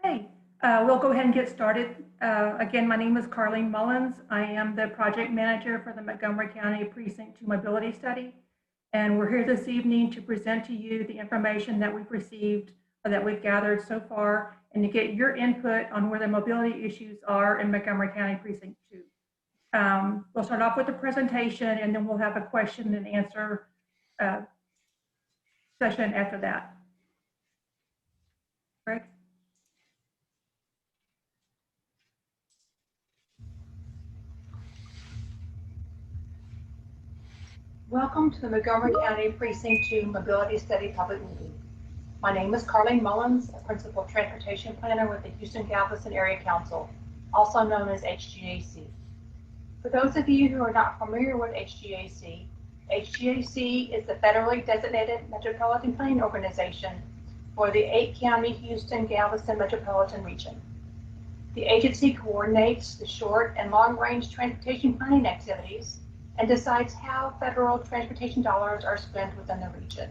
Okay, we'll go ahead and get started. Again, my name is Carlene Mullins. I am the project manager for the Montgomery County Precinct 2 Mobility Study. And we're here this evening to present to you the information that we've received or that we've gathered so far and to get your input on where the mobility issues are in Montgomery County Precinct 2. We'll start off with the presentation and then we'll have a question and answer session after that. Greg? Welcome to the Montgomery County Precinct 2 Mobility Study Public Meeting. My name is Carlene Mullins, a Principal Transportation Planner with the Houston-Galveston Area Council, also known as HGAC. For those of you who are not familiar with HGAC, HGAC is the federally designated metropolitan planning organization for the 8-county Houston-Galveston metropolitan region. The agency coordinates the short and long-range transportation planning activities and decides how federal transportation dollars are spent within the region.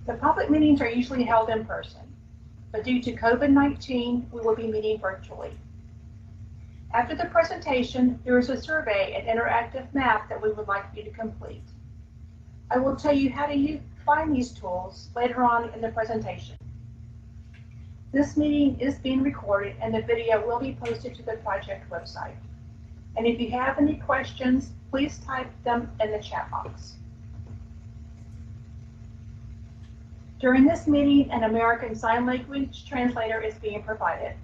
The public meetings are usually held in person, but due to COVID-19, we will be meeting virtually. After the presentation, there is a survey and interactive map that we would like you to complete. I will tell you how to find these tools later on in the presentation. This meeting is being recorded and the video will be posted to the project website. And if you have any questions, please type them in the chat box. During this meeting, an American Sign Language translator is being provided.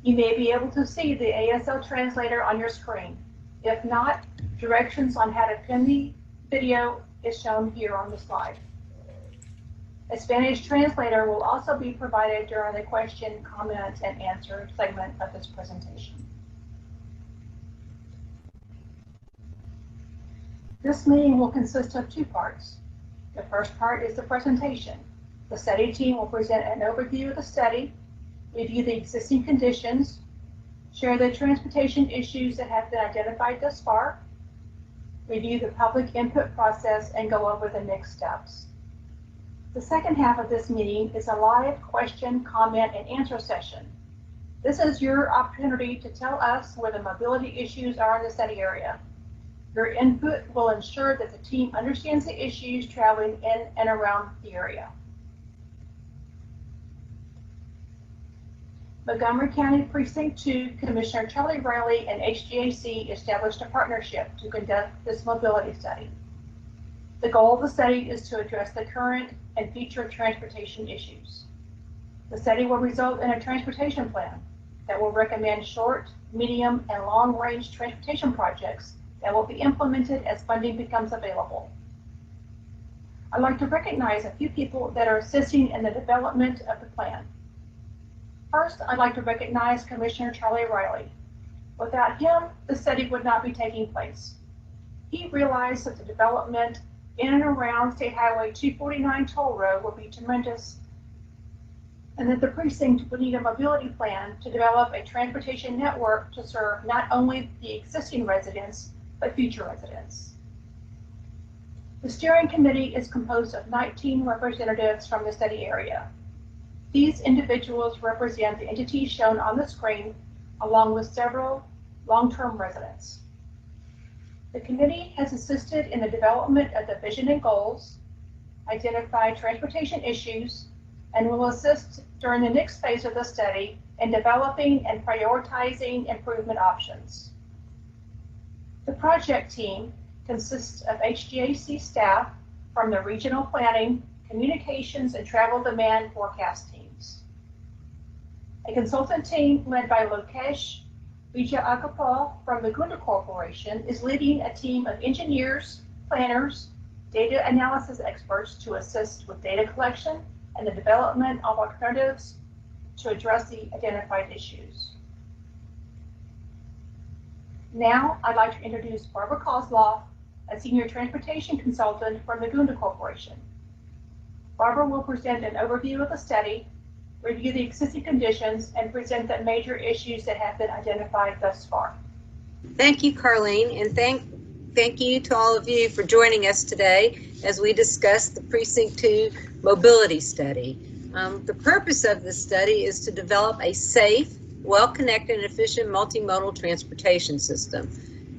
You may be able to see the ASL translator on your screen. If not, directions on how to pin the video is shown here on the slide. A Spanish translator will also be provided during the question, comment, and answer segment of this presentation. This meeting will consist of two parts. The first part is the presentation. The study team will present an overview of the study, review the existing conditions, share the transportation issues that have been identified thus far, review the public input process, and go over the next steps. The second half of this meeting is a live question, comment, and answer session. This is your opportunity to tell us where the mobility issues are in the study area. Your input will ensure that the team understands the issues traveling in and around the area. Montgomery County Precinct 2 Commissioner Charlie Riley and HGAC established a partnership to conduct this mobility study. The goal of the study is to address the current and future transportation issues. The study will result in a transportation plan that will recommend short, medium, and long-range transportation projects that will be implemented as funding becomes available. I'd like to recognize a few people that are assisting in the development of the plan. First, I'd like to recognize Commissioner Charlie Riley. Without him, the study would not be taking place. He realized that the development in and around State Highway 249 toll road would be tremendous, and that the precinct would need a mobility plan to develop a transportation network to serve not only the existing residents, but future residents. The steering committee is composed of 19 representatives from the study area. These individuals represent the entities shown on the screen, along with several long-term residents. The committee has assisted in the development of the vision and goals, identified transportation issues, and will assist during the next phase of the study in developing and prioritizing improvement options. The project team consists of HGAC staff from the regional planning, communications, and travel demand forecast teams. A consultant team led by Lokesh Vijayagopal from the Gunda Corporation is leading a team of engineers, planners, data analysis experts to assist with data collection and the development of alternatives to address the identified issues. Now, I'd like to introduce Barbara Kozloff, a senior transportation consultant from the Gunda Corporation. Barbara will present an overview of the study, review the existing conditions, and present the major issues that have been identified thus far. Thank you, Carlene, and thank you to all of you for joining us today as we discuss the Precinct 2 mobility study. The purpose of this study is to develop a safe, well-connected, and efficient multimodal transportation system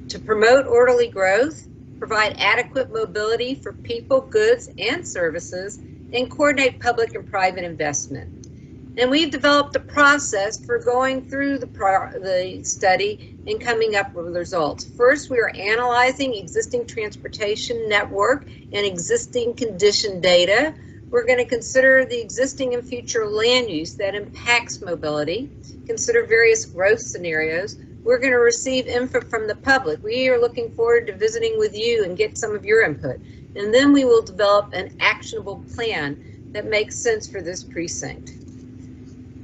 to promote orderly growth, provide adequate mobility for people, goods, and services, and coordinate public and private investment. And we've developed a process for going through the study and coming up with results. First, we are analyzing existing transportation network and existing condition data. We're going to consider the existing and future land use that impacts mobility, consider various growth scenarios. We're going to receive input from the public. We are looking forward to visiting with you and get some of your input. And then we will develop an actionable plan that makes sense for this precinct.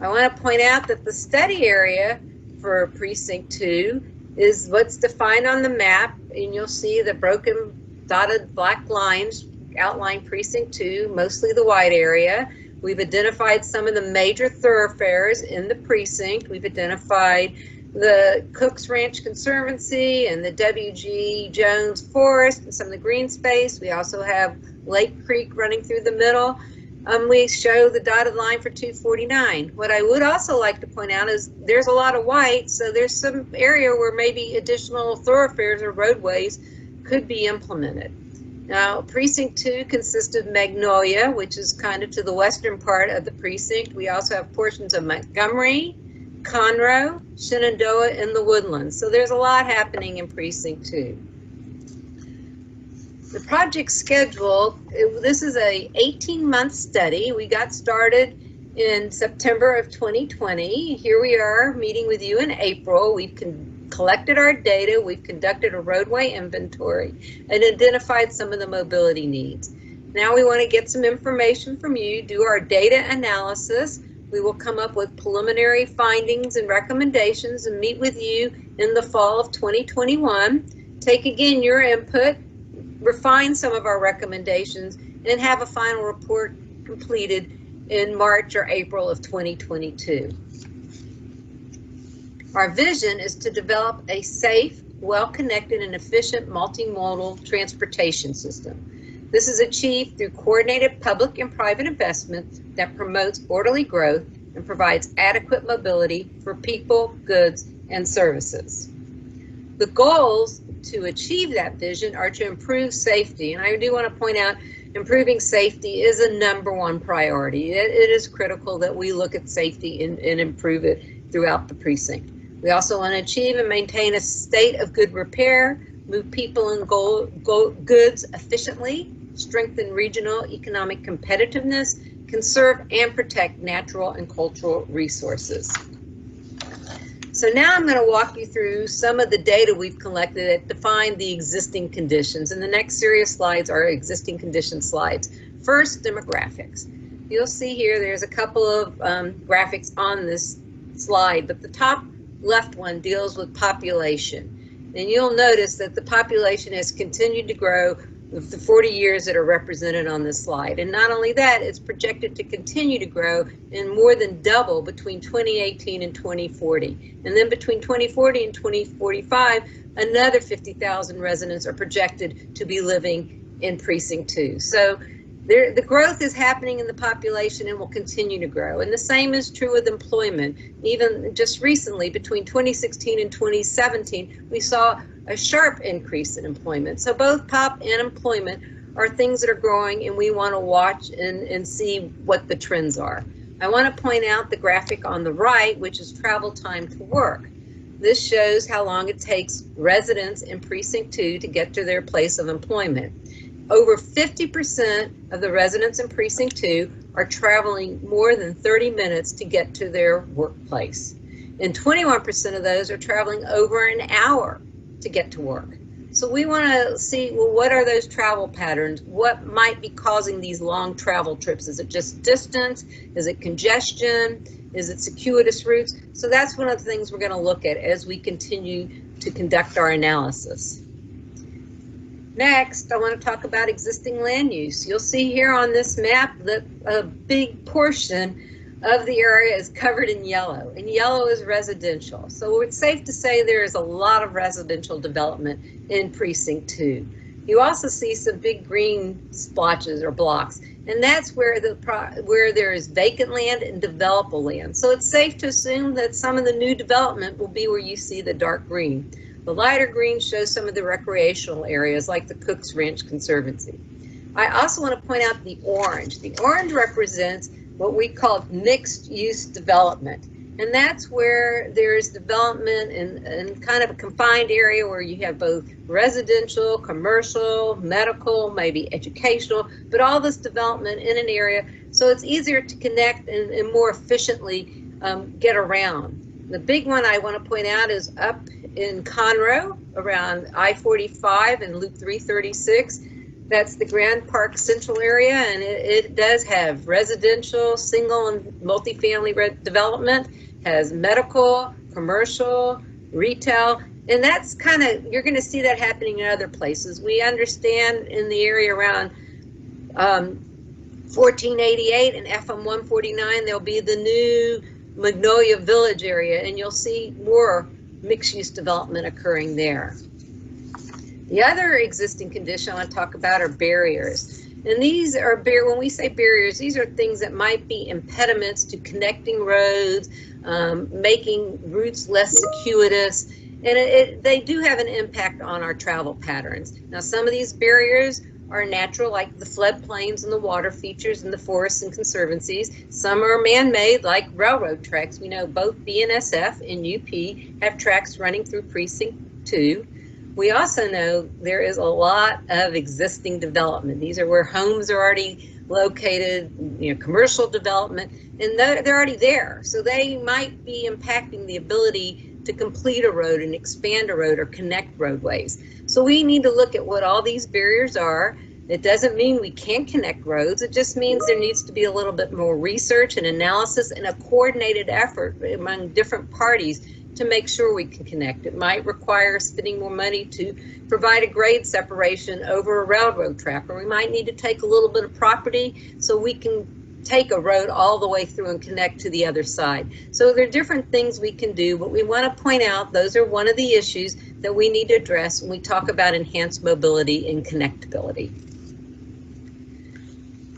I want to point out that the study area for Precinct 2 is what's defined on the map, and you'll see the broken dotted black lines outline Precinct 2, mostly the white area. We've identified some of the major thoroughfares in the precinct. We've identified the Cook's Ranch Conservancy and the W.G. Jones Forest and some of the green space. We also have Lake Creek running through the middle. We show the dotted line for 249. What I would also like to point out is there's a lot of white, so there's some area where maybe additional thoroughfares or roadways could be implemented. Now, Precinct 2 consists of Magnolia, which is kind of to the western part of the precinct. We also have portions of Montgomery, Conroe, Shenandoah, and the Woodlands. So there's a lot happening in Precinct 2. The project schedule, this is a 18-month study. We got started in September of 2020. Here we are meeting with you in April. We've collected our data. We've conducted a roadway inventory and identified some of the mobility needs. Now we want to get some information from you, do our data analysis. We will come up with preliminary findings and recommendations and meet with you in the fall of 2021. Take again your input, refine some of our recommendations, and have a final report completed in March or April of 2022. Our vision is to develop a safe, well-connected, and efficient multimodal transportation system. This is achieved through coordinated public and private investment that promotes orderly growth and provides adequate mobility for people, goods, and services. The goals to achieve that vision are to improve safety, and I do want to point out improving safety is a #1 priority. It is critical that we look at safety and improve it throughout the precinct. We also want to achieve and maintain a state of good repair, move people and goods efficiently, strengthen regional economic competitiveness, conserve and protect natural and cultural resources. So now I'm going to walk you through some of the data we've collected that define the existing conditions. And the next series of slides are existing condition slides. First, demographics. You'll see here there's a couple of graphics on this slide, but the top left one deals with population. And you'll notice that the population has continued to grow with the 40 years that are represented on this slide. And not only that, it's projected to continue to grow and more than double between 2018 and 2040. And then between 2040 and 2045, another 50,000 residents are projected to be living in Precinct 2. So the growth is happening in the population and will continue to grow. And the same is true with employment. Even just recently, between 2016 and 2017, we saw a sharp increase in employment. So both pop and employment are things that are growing, and we want to watch and see what the trends are. I want to point out the graphic on the right, which is travel time to work. This shows how long it takes residents in Precinct 2 to get to their place of employment. Over 50% of the residents in Precinct 2 are traveling more than 30 minutes to get to their workplace. And 21% of those are traveling over an hour to get to work. So we want to see, well, what are those travel patterns? What might be causing these long travel trips? Is it just distance? Is it congestion? Is it circuitous routes? So that's one of the things we're going to look at as we continue to conduct our analysis. Next, I want to talk about existing land use. You'll see here on this map that a big portion of the area is covered in yellow, and yellow is residential. So it's safe to say there is a lot of residential development in Precinct 2. You also see some big green splotches or blocks, And that's where where there is vacant land and developable land. So it's safe to assume that some of the new development will be where you see the dark green. The lighter green shows some of the recreational areas like the Cook's Ranch Conservancy. I also want to point out the orange. The orange represents what we call mixed use development. And that's where there's development in kind of a confined area where you have both residential, commercial, medical, maybe educational, but all this development in an area. So it's easier to connect and more efficiently get around. The big one I want to point out is up in Conroe around I-45 and Loop 336. That's the Grand Park Central area, and it does have residential, single and multifamily development, has medical, commercial, retail, and that's kind of, you're going to see that happening in other places. We understand in the area around 1488 and FM 149, there'll be the new Magnolia Village area, and you'll see more mixed-use development occurring there. The other existing condition I want to talk about are barriers. And these are, when we say barriers, these are things that might be impediments to connecting roads, making routes less circuitous, and they do have an impact on our travel patterns. Now, some of these barriers are natural, like the floodplains and the water features in the forests and conservancies. Some are man-made, like railroad tracks. We know both BNSF and UP have tracks running through Precinct 2. We also know there is a lot of existing development. These are where homes are already located, commercial development, and they're already there. So they might be impacting the ability to complete a road and expand a road or connect roadways. So we need to look at what all these barriers are. It doesn't mean we can't connect roads. It just means there needs to be a little bit more research and analysis and a coordinated effort among different parties to make sure we can connect. It might require spending more money to provide a grade separation over a railroad track, or we might need to take a little bit of property so we can take a road all the way through and connect to the other side. So there are different things we can do, but we want to point out those are one of the issues that we need to address when we talk about enhanced mobility and connectability.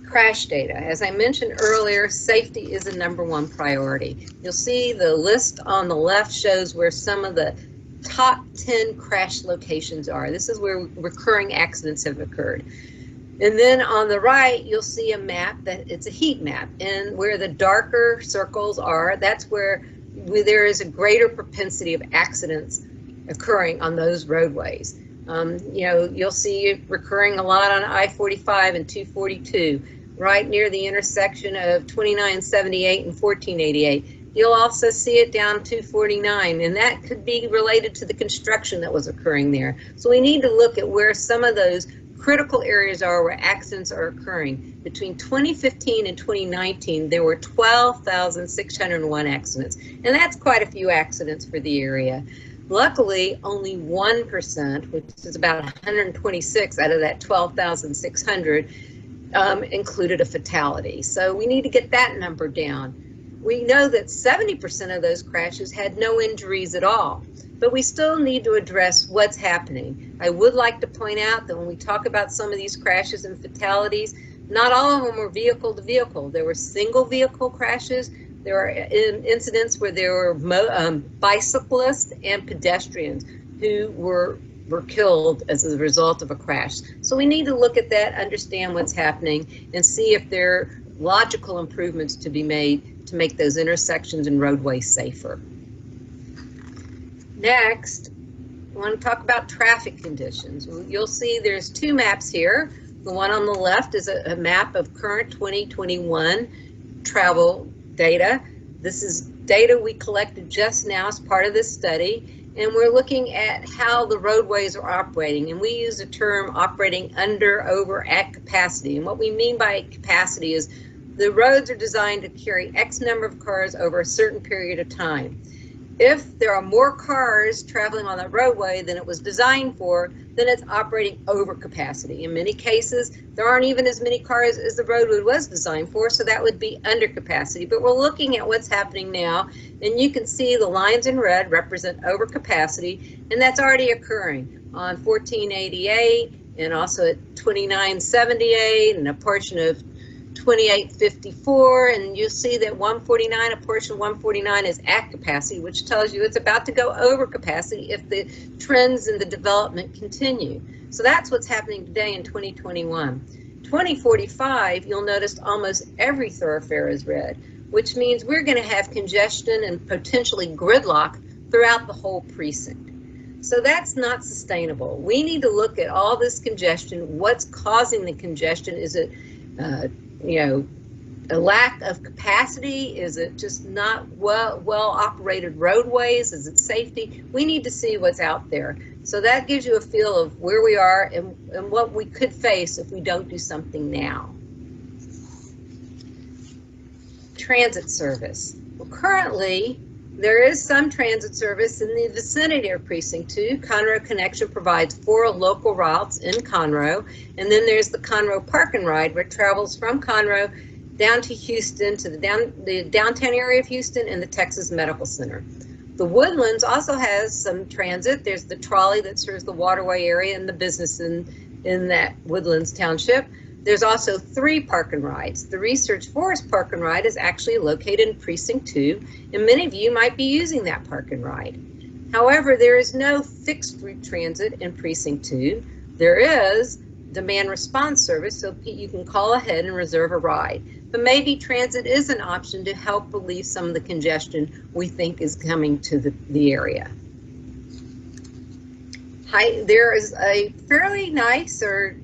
Crash data. As I mentioned earlier, safety is the #1 priority. You'll see the list on the left shows where some of the top 10 crash locations are. This is where recurring accidents have occurred. And then on the right, you'll see a map it's a heat map, and where the darker circles are, that's where there is a greater propensity of accidents occurring on those roadways. You'll see it recurring a lot on I-45 and 242, right near the intersection of 2978 and 1488. You'll also see it down 249, and that could be related to the construction that was occurring there. So we need to look at where some of those critical areas are where accidents are occurring. Between 2015 and 2019, there were 12,601 accidents, and that's quite a few accidents for the area. Luckily, only 1%, which is about 126 out of that 12,600, included a fatality. So we need to get that number down. We know that 70% of those crashes had no injuries at all, but we still need to address what's happening. I would like to point out that when we talk about some of these crashes and fatalities, not all of them were vehicle to vehicle. There were single vehicle crashes. There are incidents where there were bicyclists and pedestrians who were killed as a result of a crash. So we need to look at that, understand what's happening, and see if there are logical improvements to be made to make those intersections and roadways safer. Next, I want to talk about traffic conditions. You'll see there's two maps here. The one on the left is a map of current 2021 travel data. This is data we collected just now as part of this study, and we're looking at how the roadways are operating, and we use the term operating under, over, at capacity. And what we mean by capacity is the roads are designed to carry X number of cars over a certain period of time. If there are more cars traveling on that roadway than it was designed for, then it's operating over capacity. In many cases, there aren't even as many cars as the roadway was designed for, so that would be under capacity. But we're looking at what's happening now, and you can see the lines in red represent over capacity, and that's already occurring on 1488 and also at 2978 and a portion of 2854, and you'll see that 149, a portion of 149 is at capacity, which tells you it's about to go over capacity if the trends in the development continue. So that's what's happening today in 2021. 2045, you'll notice almost every thoroughfare is red, which means we're going to have congestion and potentially gridlock throughout the whole precinct. So that's not sustainable. We need to look at all this congestion. What's causing the congestion? Is it, a lack of capacity? Is it just not well operated roadways? Is it safety? We need to see what's out there. So that gives you a feel of where we are and what we could face if we don't do something now. Transit service. Well, currently, there is some transit service in the vicinity of Precinct 2. Conroe Connection provides 4 local routes in Conroe, and then there's the Conroe Park and Ride, which travels from Conroe down to Houston, to the downtown area of Houston and the Texas Medical Center. The Woodlands also has some transit. There's the trolley that serves the waterway area and the business in that Woodlands township. There's also 3 park and rides. The Research Forest Park and Ride is actually located in Precinct 2, and many of you might be using that park and ride. However, there is no fixed route transit in Precinct 2. There is demand response service, so you can call ahead and reserve a ride. But maybe transit is an option to help relieve some of the congestion we think is coming to the area. There is a fairly nice or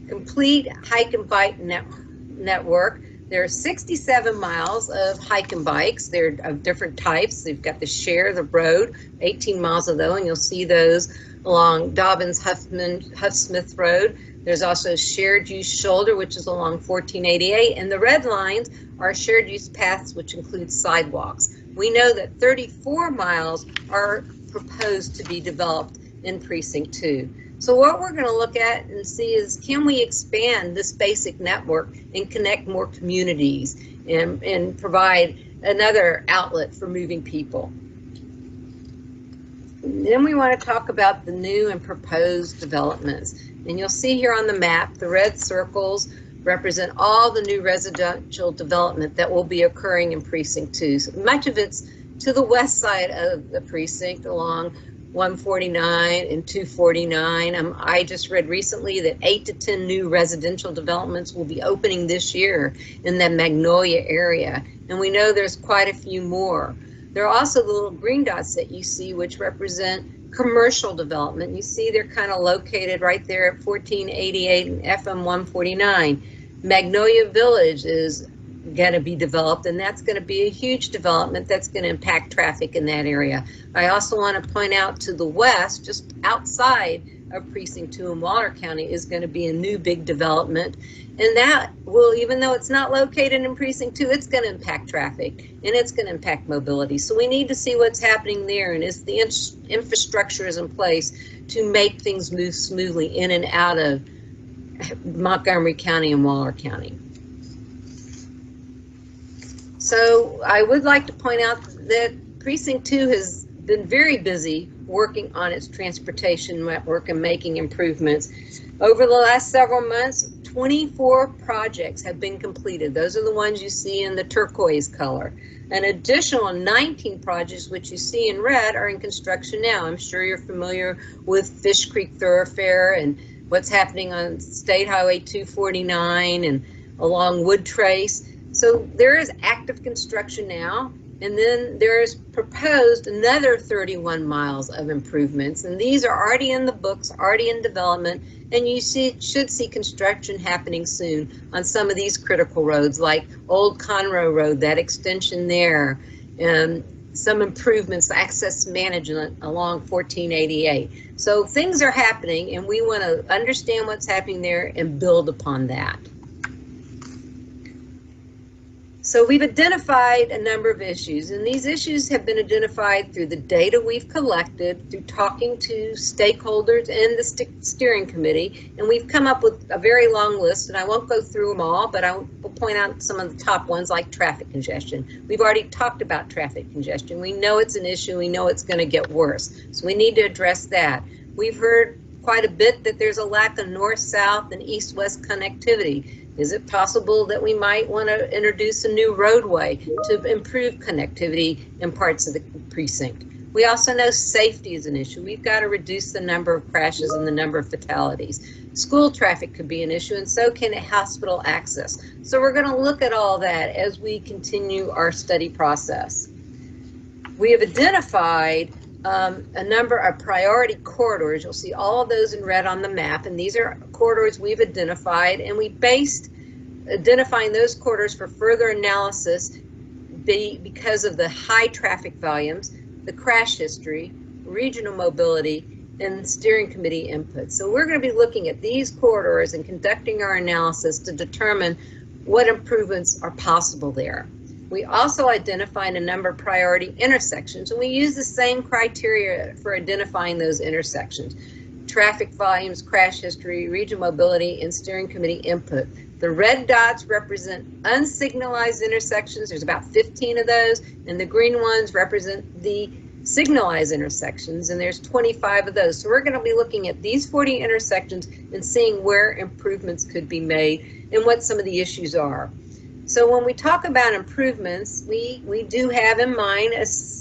complete hike and bike network. There are 67 miles of hike and bikes. They're of different types. They've got the share the road, 18 miles of those, and you'll see those along Dobbins-Huffsmith Road. There's also shared use shoulder, which is along 1488, and the red lines are shared use paths, which include sidewalks. We know that 34 miles are proposed to be developed in Precinct 2. So what we're going to look at and see is, can we expand this basic network and connect more communities and provide another outlet for moving people? And then we want to talk about the new and proposed developments. And you'll see here on the map, the red circles represent all the new residential development that will be occurring in Precinct 2. So much of it's to the west side of the precinct along 149 and 249. I just read recently that 8 to 10 new residential developments will be opening this year in the Magnolia area, and we know there's quite a few more. There are also the little green dots that you see, which represent commercial development. You see they're kind of located right there at 1488 and FM 149. Magnolia Village is going to be developed, and that's going to be a huge development that's going to impact traffic in that area. I also want to point out to the west, just outside of Precinct 2 in Waller County, is going to be a new big development, and that will, even though it's not located in Precinct 2, it's going to impact traffic and it's going to impact mobility. So we need to see what's happening there, and is the infrastructure is in place to make things move smoothly in and out of Montgomery County and Waller County. So I would like to point out that Precinct 2 has been very busy working on its transportation network and making improvements. Over the last several months, 24 projects have been completed. Those are the ones you see in the turquoise color. An additional 19 projects, which you see in red, are in construction now. I'm sure you're familiar with Fish Creek Thoroughfare and what's happening on State Highway 249 and along Wood Trace. So there is active construction now, and then there is proposed another 31 miles of improvements, and these are already in the books, already in development, and you should see construction happening soon on some of these critical roads, like Old Conroe Road, that extension there, and some improvements, access management along 1488. So things are happening, and we want to understand what's happening there and build upon that. So we've identified a number of issues, and these issues have been identified through the data we've collected, through talking to stakeholders and the steering committee, and we've come up with a very long list, and I won't go through them all, but I will point out some of the top ones, like traffic congestion. We've already talked about traffic congestion. We know it's an issue. We know it's going to get worse, so we need to address that. We've heard quite a bit that there's a lack of north-south and east-west connectivity. Is it possible that we might want to introduce a new roadway to improve connectivity in parts of the precinct? We also know safety is an issue. We've got to reduce the number of crashes and the number of fatalities. School traffic could be an issue, and so can hospital access. So we're going to look at all that as we continue our study process. We have identified a number of priority corridors. You'll see all of those in red on the map, and these are corridors we've identified, and we based identifying those corridors for further analysis because of the high traffic volumes, the crash history, regional mobility, and steering committee input. So we're going to be looking at these corridors and conducting our analysis to determine what improvements are possible there. We also identified a number of priority intersections, and we use the same criteria for identifying those intersections: traffic volumes, crash history, regional mobility, and steering committee input. The red dots represent unsignalized intersections. There's about 15 of those, and the green ones represent the signalized intersections, and there's 25 of those. So we're going to be looking at these 40 intersections and seeing where improvements could be made and what some of the issues are. So when we talk about improvements, we do have in mind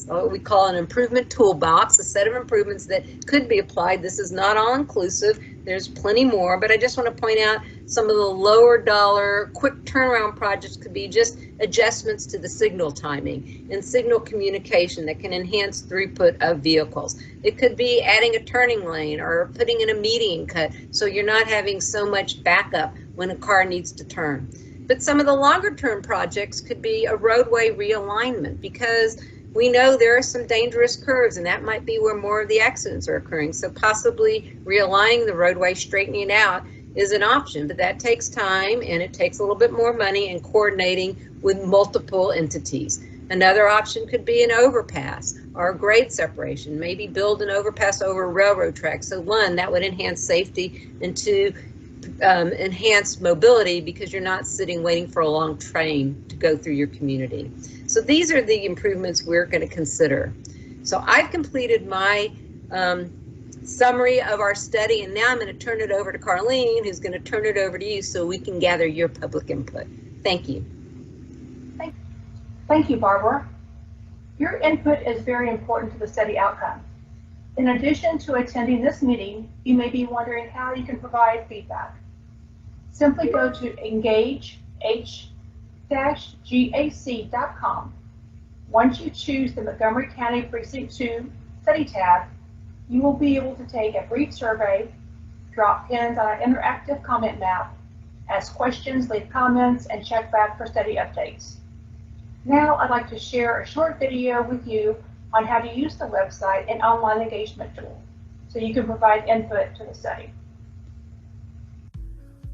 what we call an improvement toolbox, a set of improvements that could be applied. This is not all inclusive. There's plenty more, but I just want to point out some of the lower dollar quick turnaround projects could be just adjustments to the signal timing and signal communication that can enhance throughput of vehicles. It could be adding a turning lane or putting in a median cut so you're not having so much backup when a car needs to turn. But some of the longer term projects could be a roadway realignment, because we know there are some dangerous curves, and that might be where more of the accidents are occurring. So possibly realigning the roadway, straightening it out is an option, but that takes time and it takes a little bit more money and coordinating with multiple entities. Another option could be an overpass or a grade separation, maybe build an overpass over railroad tracks. So one, that would enhance safety, and two, enhance mobility because you're not sitting waiting for a long train to go through your community. So these are the improvements we're going to consider. So I've completed my summary of our study, and now I'm going to turn it over to Carlene, who's going to turn it over to you so we can gather your public input. Thank you. Thank you, Barbara. Your input is very important to the study outcome. In addition to attending this meeting, you may be wondering how you can provide feedback. Simply go to engage-gac.com. Once you choose the Montgomery County Precinct 2 Study tab, you will be able to take a brief survey, drop pins on an interactive comment map, ask questions, leave comments, and check back for study updates. Now I'd like to share a short video with you on how to use the website and online engagement tool so you can provide input to the study.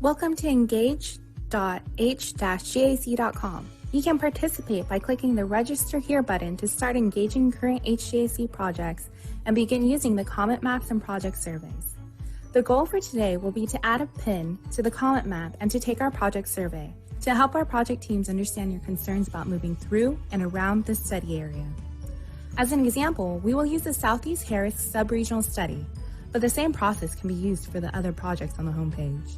Welcome to engage.h-gac.com. You can participate by clicking the Register Here button to start engaging current HGAC projects and begin using the comment maps and project surveys. The goal for today will be to add a pin to the comment map and to take our project survey to help our project teams understand your concerns about moving through and around this study area. As an example, we will use the Southeast Harris Sub-Regional Study, but the same process can be used for the other projects on the homepage.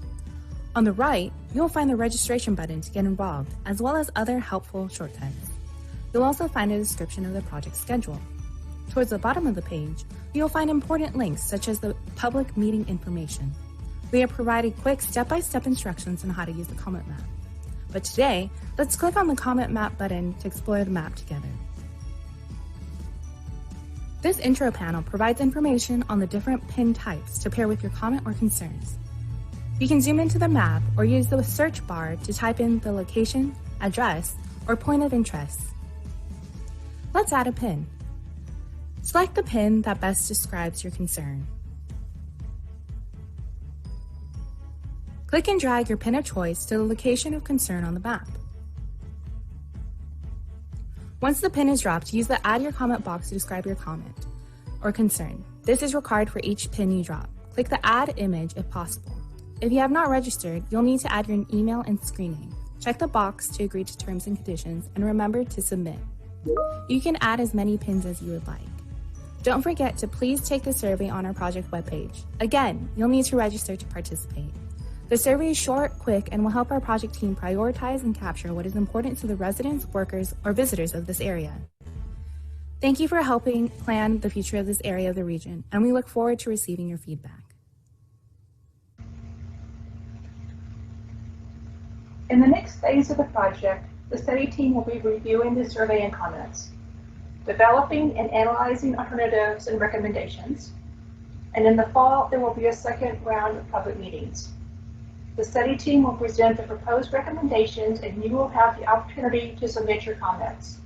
On the right, you'll find the registration button to get involved, as well as other helpful shortcuts. You'll also find a description of the project schedule. Towards the bottom of the page, you'll find important links such as the public meeting information. We have provided quick step-by-step instructions on how to use the comment map. But today, let's click on the comment map button to explore the map together. This intro panel provides information on the different pin types to pair with your comment or concerns. You can zoom into the map or use the search bar to type in the location, address, or point of interest. Let's add a pin. Select the pin that best describes your concern. Click and drag your pin of choice to the location of concern on the map. Once the pin is dropped, use the Add Your Comment box to describe your comment or concern. This is required for each pin you drop. Click the Add Image if possible. If you have not registered, you'll need to add your email and screen name. Check the box to agree to terms and conditions, and remember to submit. You can add as many pins as you would like. Don't forget to please take the survey on our project webpage. Again, you'll need to register to participate. The survey is short, quick, and will help our project team prioritize and capture what is important to the residents, workers, or visitors of this area. Thank you for helping plan the future of this area of the region, and we look forward to receiving your feedback. In the next phase of the project, the study team will be reviewing the survey and comments, developing and analyzing alternatives and recommendations, and in the fall, there will be a second round of public meetings. The study team will present the proposed recommendations, and you will have the opportunity to submit your comments.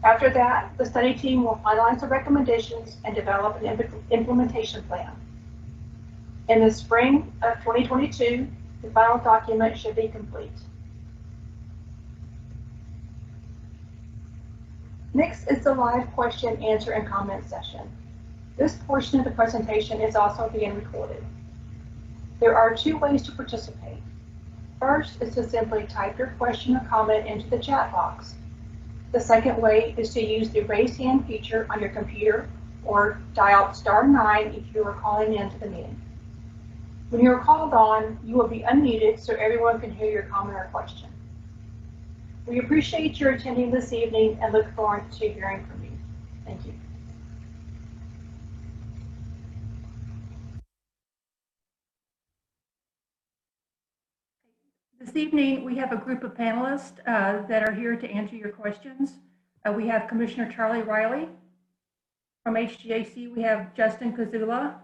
After that, the study team will finalize the recommendations and develop an implementation plan. In the spring of 2022, the final document should be complete. Next is the live question, answer, and comment session. This portion of the presentation is also being recorded. There are 2 ways to participate. First is to simply type your question or comment into the chat box. The second way is to use the raise hand feature on your computer or dial *9 if you are calling into the meeting. When you are called on, you will be unmuted so everyone can hear your comment or question. We appreciate your attending this evening and look forward to hearing from you. Thank you. This evening, we have a group of panelists that are here to answer your questions. We have Commissioner Charlie Riley. From HGAC, we have Justin Kozula,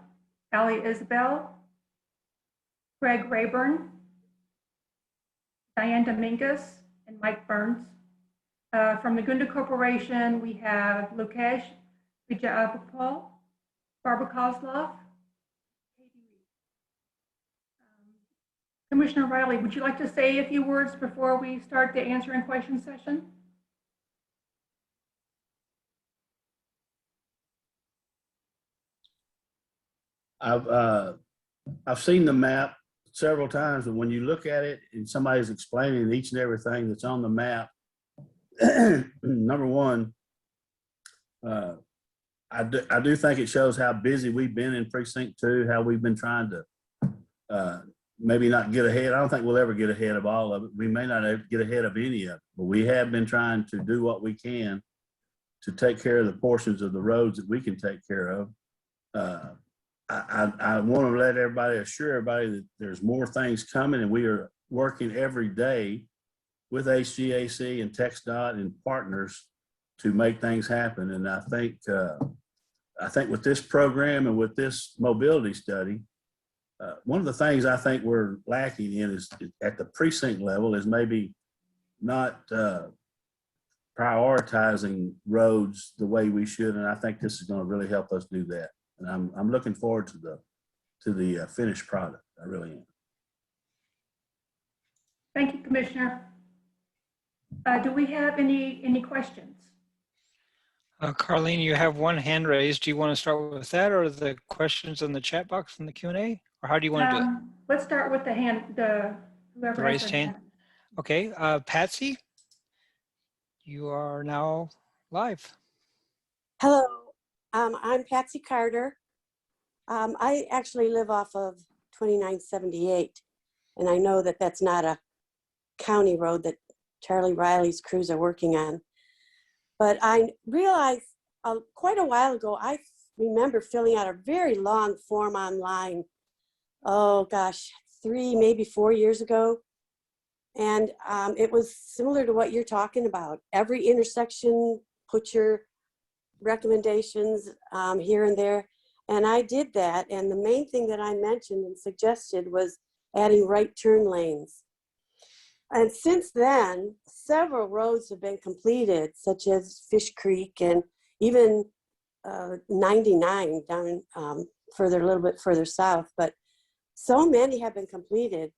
Ali Isabel, Craig Rayburn, Diane Dominguez, and Mike Burns. From the Gunda Corporation, we have Lukesh Vijayapal, Barbara Kozlov. Commissioner Riley, would you like to say a few words before we start the answer and question session? I've seen the map several times, and when you look at it and somebody's explaining each and everything that's on the map, number one, I do think it shows how busy we've been in Precinct 2, how we've been trying to maybe not get ahead. I don't think we'll ever get ahead of all of it. We may not ever get ahead of any of it, but we have been trying to do what we can to take care of the portions of the roads that we can take care of. I want to let assure everybody that there's more things coming, and we are working every day with HGAC and TxDOT and partners to make things happen. And I think with this program and with this mobility study, one of the things I think we're lacking in is at the precinct level is maybe not prioritizing roads the way we should. And I think this is going to really help us do that. And I'm looking forward to the finished product. I really am. Thank you, Commissioner. Do we have any questions? Carlene, you have one hand raised. Do you want to start with that, or the questions in the chat box in the Q&A, or how do you want to do it? Let's start with the whoever The raised hand. Okay, Patsy, you are now live. Hello, I'm Patsy Carter. I actually live off of 2978, and I know that that's not a county road that Charlie Riley's crews are working on. But I realized quite a while ago, I remember filling out a very long form online, oh gosh, 3, maybe 4 years ago. And it was similar to what you're talking about. Every intersection, put your recommendations here and there. And I did that. And the main thing that I mentioned and suggested was adding right turn lanes. And since then, several roads have been completed, such as Fish Creek and even 99 down a little bit further south. But so many have been completed.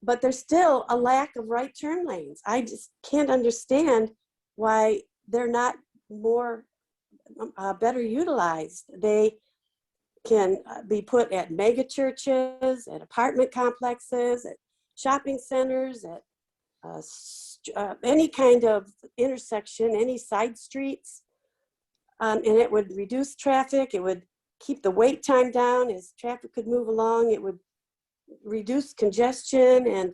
But there's still a lack of right turn lanes. I just can't understand why they're not more better utilized. They can be put at mega churches, at apartment complexes, at shopping centers, at any kind of intersection, any side streets. And it would reduce traffic. It would keep the wait time down as traffic could move along. It would reduce congestion, and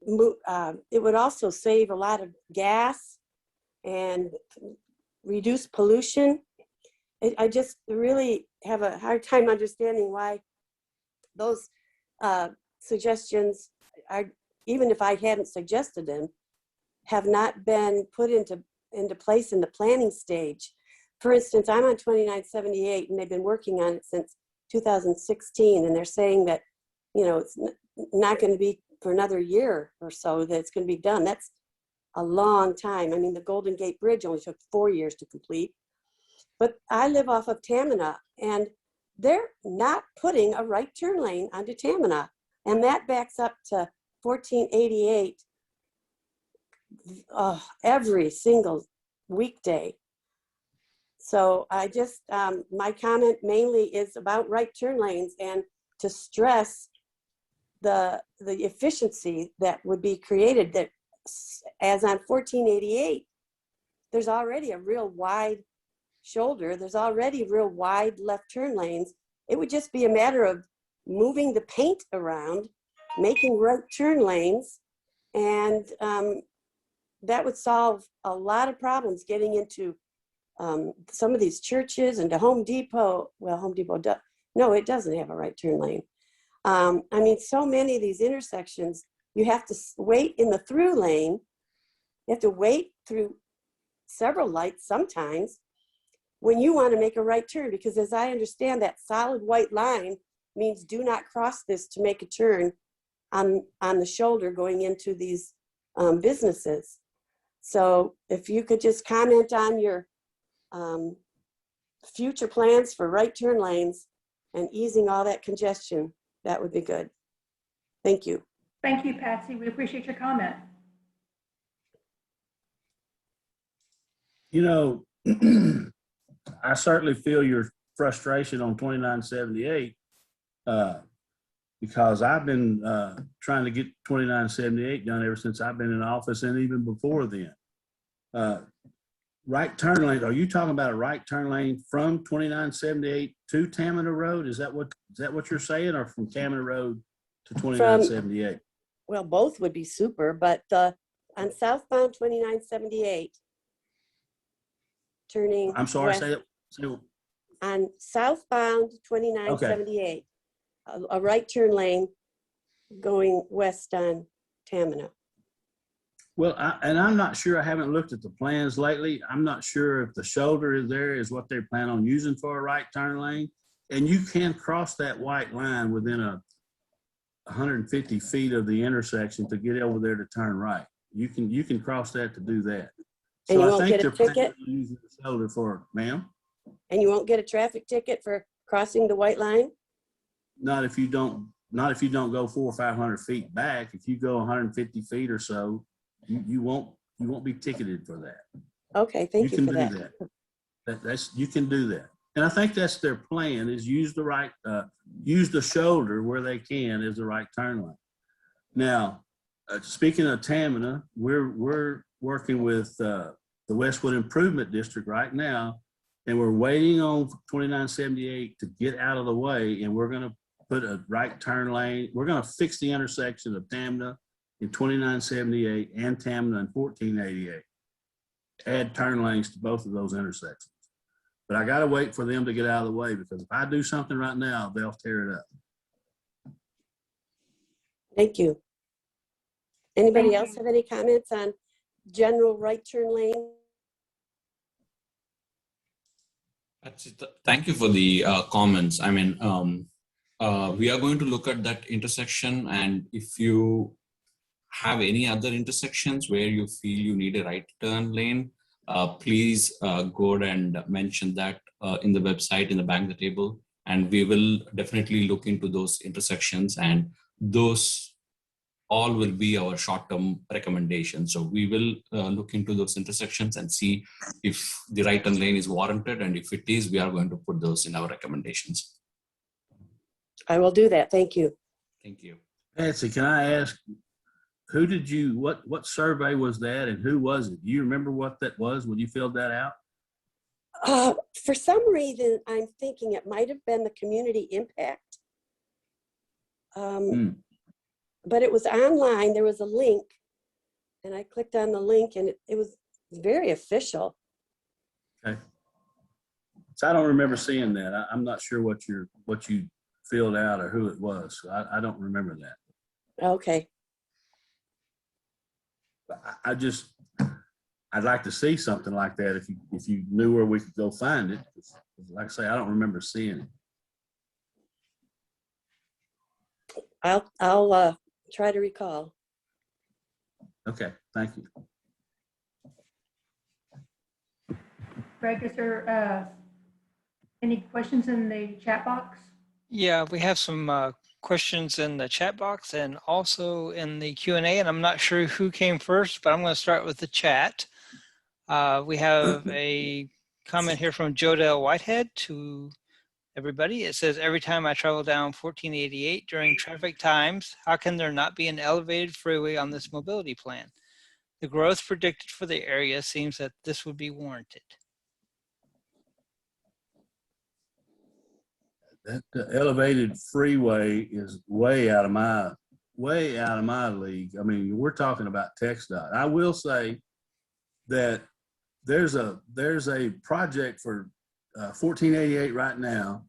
it would also save a lot of gas and reduce pollution. I just really have a hard time understanding why those suggestions are, even if I hadn't suggested them, have not been put into place in the planning stage. For instance, I'm on 2978 and they've been working on it since 2016, and they're saying that, you know, it's not going to be for another year or so that it's going to be done. That's a long time. I mean, the Golden Gate Bridge only took 4 years to complete. But I live off of Tamina, and they're not putting a right turn lane onto Tamina, and that backs up to 1488 every single weekday. So I just, my comment mainly is about right turn lanes and to stress the efficiency that would be created, that as on 1488, there's already a real wide shoulder. There's already real wide left turn lanes. It would just be a matter of moving the paint around, making right turn lanes, and that would solve a lot of problems getting into some of these churches and to Home Depot. Well, Home Depot does. No, it doesn't have a right turn lane. I mean, so many of these intersections, you have to wait in the through lane. You have to wait through several lights sometimes when you want to make a right turn, because as I understand, that solid white line means do not cross this to make a turn on the shoulder going into these businesses. So if you could just comment on your future plans for right turn lanes and easing all that congestion, that would be good. Thank you. Thank you, Patsy. We appreciate your comment. You know, I certainly feel your frustration on 2978 because I've been trying to get 2978 done ever since I've been in office, and even before then. Right turn lane, are you talking about a right turn lane from 2978 to Tamina Road? Is that what you're saying, or from Tamina Road to 2978? Well, both would be super, but on southbound 2978, turning I'm sorry, west, say it. on southbound 2978, a right turn lane going west on Tamina. Well, I'm not sure. I haven't looked at the plans lately. I'm not sure if the shoulder is there is what they plan on using for a right turn lane. And you can cross that white line within 150 feet of the intersection to get over there to turn right. You can cross that to do that. And so you I won't think get a they're ticket? using the shoulder for, ma'am? And you won't get a traffic ticket for crossing the white line? Not if you don't go 400 or 500 feet back. If you go 150 feet or so, you won't be ticketed for that. Okay, thank you for that. You can do that. You can do that. And I think that's their plan, is use the shoulder where they can as the right turn lane. Now, speaking of Tamina, we're working with the Westwood Improvement District right now, and we're waiting on 2978 to get out of the way, and we're going to put a right turn lane. We're going to fix the intersection of Tamina in 2978 and Tamina in 1488. Add turn lanes to both of those intersections. But I got to wait for them to get out of the way, because if I do something right now, they'll tear it up. Thank you. Anybody else have any comments on general right turn lane? Thank you for the comments. I mean, we are going to look at that intersection, and if you have any other intersections where you feel you need a right turn lane, please go ahead and mention that in the website, in the back of the table, and we will definitely look into those intersections, and those all will be our short-term recommendations. So we will look into those intersections and see if the right turn lane is warranted, and if it is, we are going to put those in our recommendations. I will do that. Thank you. Thank you. Patsy, can I ask, what survey was that, and who was it? Do you remember what that was when you filled that out? For some reason, I'm thinking it might have been the community impact But it was online. There was a link, and I clicked on the link, and it was very official. Okay. So I don't remember seeing that. I'm not sure what you filled out or who it was. So I don't remember that. Okay. I'd like to see something like that if you knew where we could go find it. Like I say, I don't remember seeing it. I'll try to recall. Okay, thank you. Greg, is there any questions in the chat box? Yeah, we have some questions in the chat box and also in the Q&A, and I'm not sure who came first, but I'm going to start with the chat. We have a comment here from Jodell Whitehead to everybody. It says, every time I travel down 1488 during traffic times, how can there not be an elevated freeway on this mobility plan? The growth predicted for the area seems that this would be warranted. That the elevated freeway is way out of my league. I mean, we're talking about TxDOT. I will say that there's a project for 1488 right now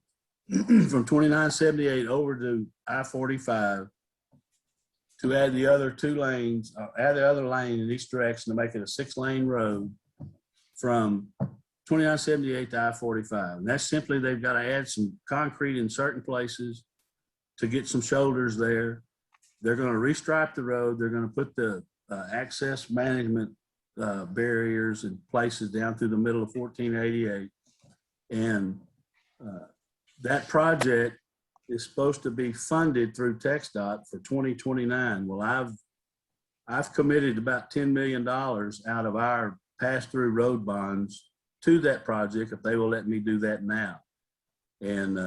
from 2978 over to I-45 to add the other 2 lanes, add the other lane in each direction to make it a 6-lane road from 2978 to I-45. And that's simply, they've got to add some concrete in certain places to get some shoulders there. They're going to restripe the road. They're going to put the access management barriers in places down through the middle of 1488. And that project is supposed to be funded through TxDOT for 2029. Well, I've committed about $10 million out of our pass-through road bonds to that project if they will let me do that now. And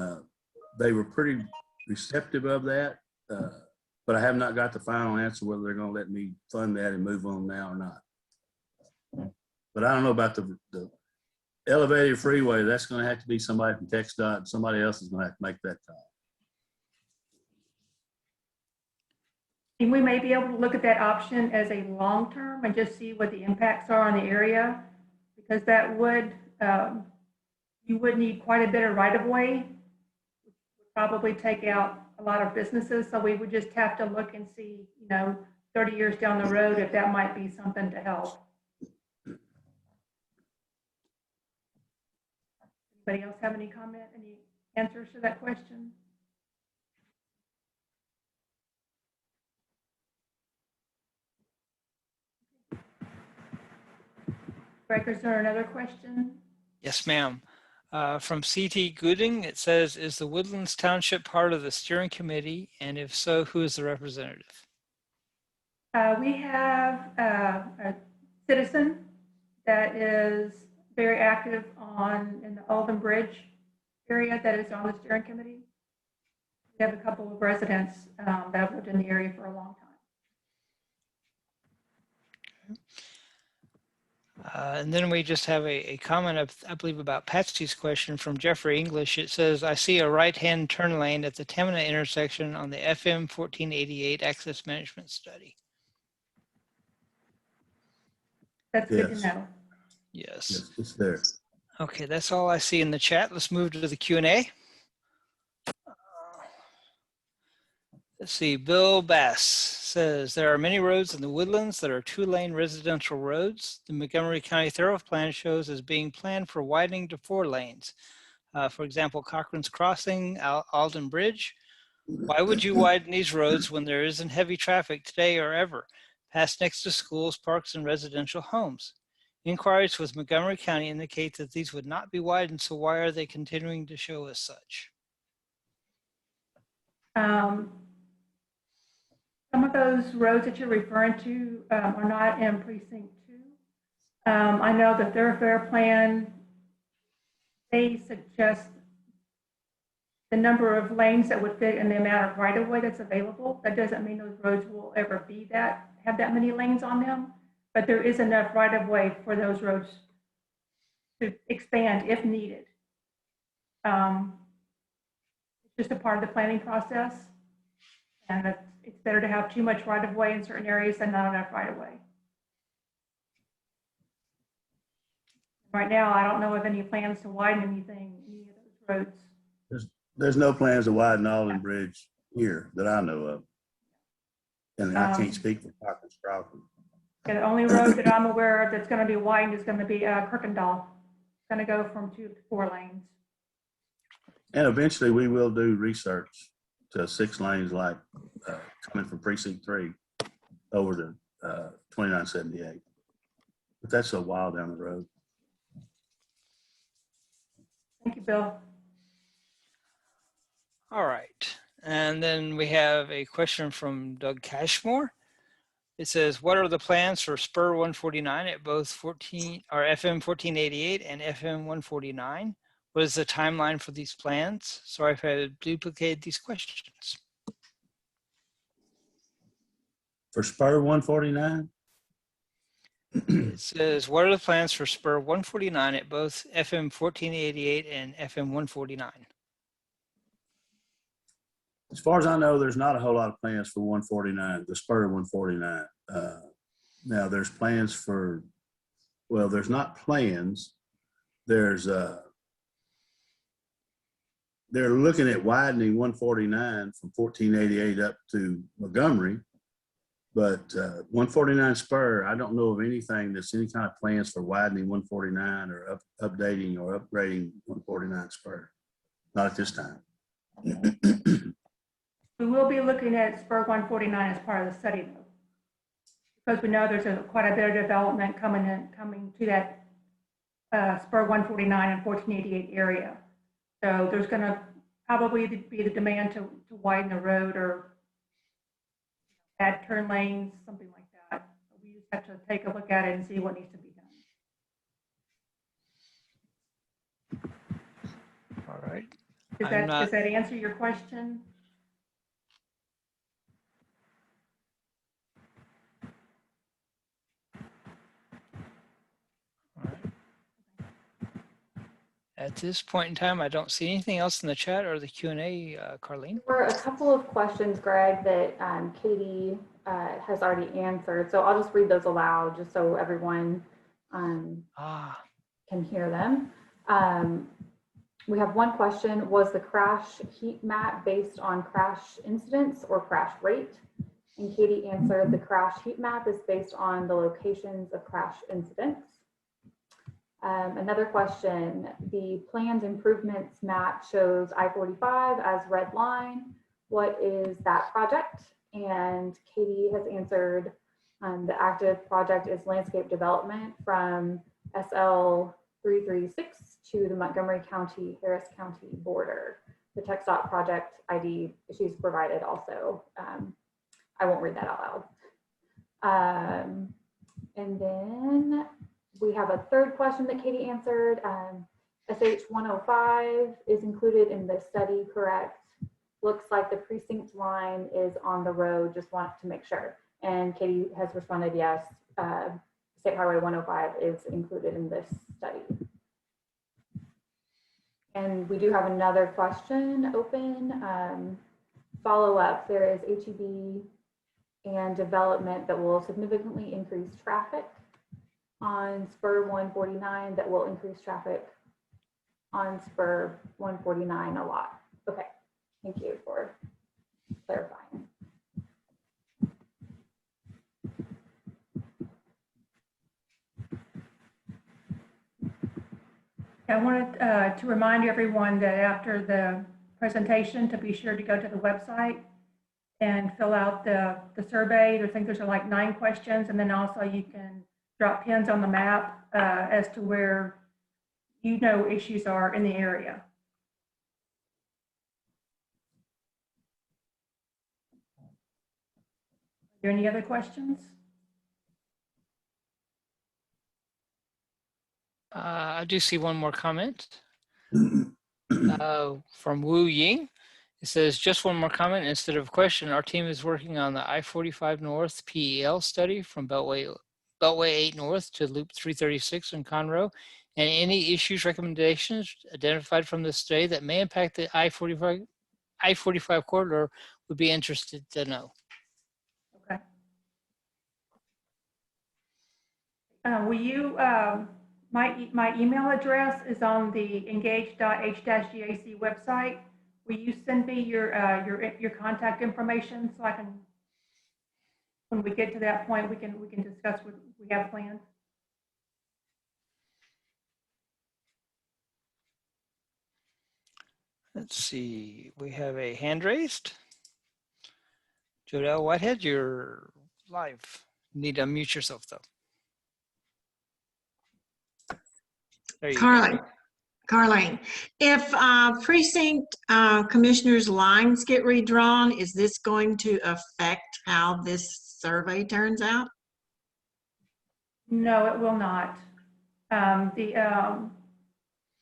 they were pretty receptive of that, but I have not got the final answer whether they're going to let me fund that and move on now or not. But I don't know about the elevated freeway. That's going to have to be somebody from TxDOT. Somebody else is going to have to make that call. And we may be able to look at that option as a long-term and just see what the impacts are on the area, because that would, you would need quite a bit of right-of-way, which would probably take out a lot of businesses. So we would just have to look and see, 30 years down the road, if that might be something to help. Anybody else have any comment, any answers to that question? Greg, is there another question? Yes, ma'am. From CT Gooding, it says, is the Woodlands Township part of the steering committee? And if so, who is the representative? We have a citizen that is very active in the Alden Bridge area that is on the steering committee. We have a couple of residents that have lived in the area for a long time. And then we just have a comment, I believe, about Patsy's question from Jeffrey English. It says, I see a right-hand turn lane at the Temena intersection on the FM 1488 access management study. That's good to know. Yes. Yes, it's there. Okay, that's all I see in the chat. Let's move to the Q&A. Let's see, Bill Bass says, there are many roads in the Woodlands that are 2-lane residential roads. The Montgomery County Thorough Plan shows as being planned for widening to 4 lanes. For example, Cochran's Crossing, Alden Bridge. Why would you widen these roads when there isn't heavy traffic today or ever? Pass next to schools, parks, and residential homes. Inquiries with Montgomery County indicate that these would not be widened, so why are they continuing to show as such? Some of those roads that you're referring to are not in Precinct 2. I know the thoroughfare plan, they suggest the number of lanes that would fit in the amount of right-of-way that's available. That doesn't mean those roads will ever have that many lanes on them, but there is enough right-of-way for those roads to expand if needed. It's just a part of the planning process. And it's better to have too much right of way in certain areas than not enough right of way. Right now, I don't know of any plans to widen anything, any of those roads. There's no plans to widen Alden Bridge here that I know of. And I can't speak for Parker's Crossing. The only road that I'm aware of that's going to be widened is going to be Kirkendall. It's going to go from 2 to 4 lanes. And eventually we will do research to 6 lanes like coming from Precinct 3 over to 2978. But that's a while down the road. Thank you, Bill. All right. And then we have a question from Doug Cashmore. It says, what are the plans for Spur 149 at both FM 1488 and FM 149? What is the timeline for these plans? Sorry if I duplicated these questions. For Spur 149? It says, what are the plans for Spur 149 at both FM 1488 and FM 149? As far as I know, there's not a whole lot of plans for 149, the Spur 149. Now there's plans for, well, there's not plans. There's, they're looking at widening 149 from 1488 up to Montgomery. But 149 Spur, I don't know of anything that's any kind of plans for widening 149 or updating or upgrading 149 Spur. Not at this time. We will be looking at Spur 149 as part of the study, though, because we know there's quite a bit of development coming to that Spur 149 and 1488 area. So there's going to probably be the demand to widen the road or add turn lanes, something like that. We just have to take a look at it and see what needs to be done. All right. Does that answer your question? At this point in time, I don't see anything else in the chat or the Q&A, Carlene. There were a couple of questions, Greg, that Katie has already answered. So I'll just read those aloud just so everyone can hear them. We have one question. Was the crash heat map based on crash incidents or crash rate? And Katie answered, the crash heat map is based on the locations of crash incidents. Another question, the planned improvements map shows I-45 as red line. What is that project? And Katie has answered, the active project is landscape development from SL 336 to the Montgomery County, Harris County border. The TxDOT project ID she's provided also. I won't read that out loud. And then we have a third question that Katie answered. SH 105 is included in the study, correct? Looks like the precinct line is on the road, just want to make sure. And Katie has responded, yes, State Highway 105 is included in this study. And we do have another question open. Follow up, there is HEB and development that will significantly increase traffic on Spur 149 that will increase traffic on Spur 149 a lot. Okay, thank you for clarifying. I wanted to remind everyone that after the presentation to be sure to go to the website and fill out the survey. I think there's like 9 questions, and then also you can drop pins on the map as to where you know issues are in the area. Are there any other questions? I do see one more comment from Wu Ying. It says, just one more comment instead of a question. Our team is working on the I-45 North PEL study from Beltway 8 North to Loop 336 in Conroe, and any issues, recommendations identified from this study that may impact the I-45 corridor would be interested to know. Okay. Will you, my email address is on the engage.h-gac website. Will you send me your contact information so I can, when we get to that point, we can discuss what we have planned? Let's see, we have a hand raised. Jodelle Whitehead, you're live. Need to unmute yourself though. There you go. Carlene, if precinct commissioners' lines get redrawn, is this going to affect how this survey turns out? No, it will not.